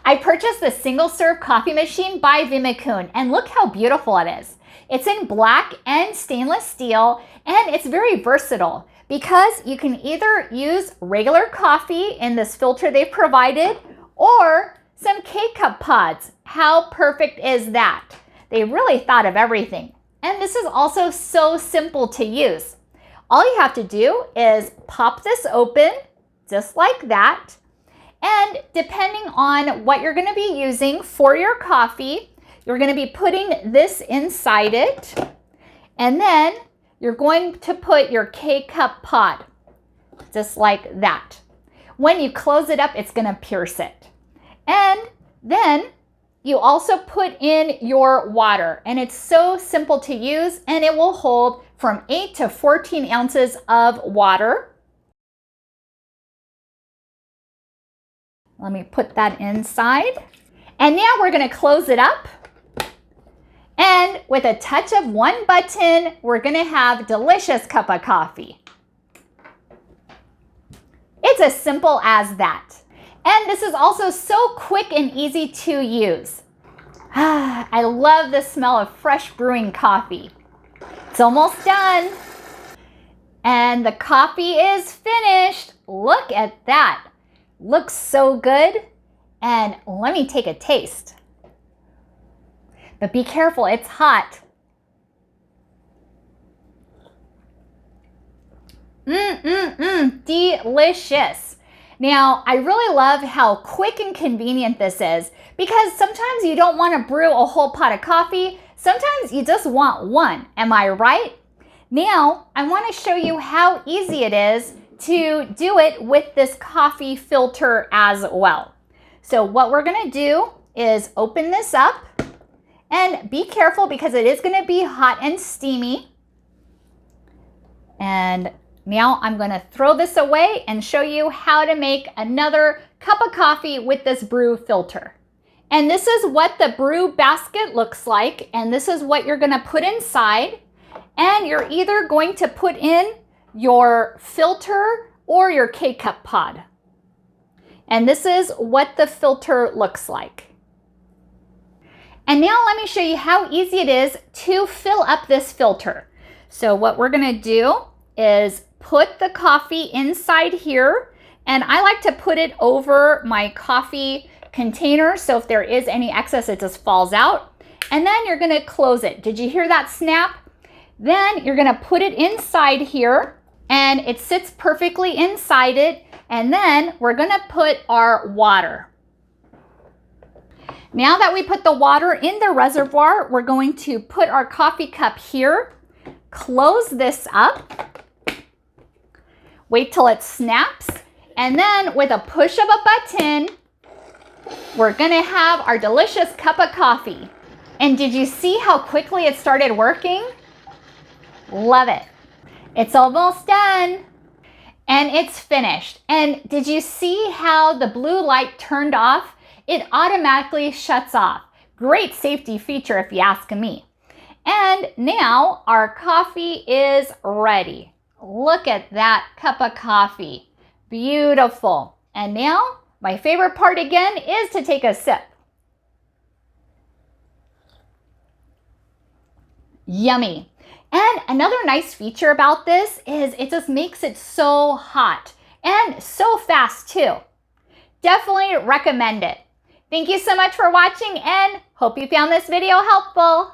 I purchased the single-serve coffee machine by Vimakun, and look how beautiful it is. It's in black and stainless steel, and it's very versatile because you can either use regular coffee in this filter they've provided or some K-cup pods. How perfect is that? They really thought of everything. And this is also so simple to use. All you have to do is pop this open, just like that. And depending on what you're going to be using for your coffee, you're going to be putting this inside it. And then you're going to put your K-cup pod, just like that. When you close it up, it's going to pierce it. And then you also put in your water. And it's so simple to use, and it will hold from 8 to 14 ounces of water. Let me put that inside. And now we're going to close it up. And with a touch of one button, we're going to have a delicious cup of coffee. It's as simple as that. And this is also so quick and easy to use. I love the smell of fresh brewing coffee. It's almost done. And the coffee is finished. Look at that. Looks so good. And let me take a taste. But be careful, it's hot. Delicious. Now, I really love how quick and convenient this is because sometimes you don't want to brew a whole pot of coffee. Sometimes you just want one. Am I right? Now, I want to show you how easy it is to do it with this coffee filter as well. So what we're going to do is open this up. And be careful because it is going to be hot and steamy. And now I'm going to throw this away and show you how to make another cup of coffee with this brew filter. And this is what the brew basket looks like. And this is what you're going to put inside. And you're either going to put in your filter or your K-cup pod. And this is what the filter looks like. And now let me show you how easy it is to fill up this filter. So what we're going to do is put the coffee inside here. And I like to put it over my coffee container. So if there is any excess, it just falls out. And then you're going to close it. Did you hear that snap? Then you're going to put it inside here. And it sits perfectly inside it. And then we're going to put our water. Now that we put the water in the reservoir, we're going to put our coffee cup here, close this up, wait till it snaps, and then with a push of a button, we're gonna have our delicious cup of coffee. And did you see how quickly it started working? Love it. It's almost done. And it's finished. And did you see how the blue light turned off? It automatically shuts off. Great safety feature if you ask me. And now our coffee is ready. Look at that cup of coffee. Beautiful. And now my favorite part again is to take a sip. Yummy. And another nice feature about this is it just makes it so hot and so fast too. Definitely recommend it. Thank you so much for watching and hope you found this video helpful.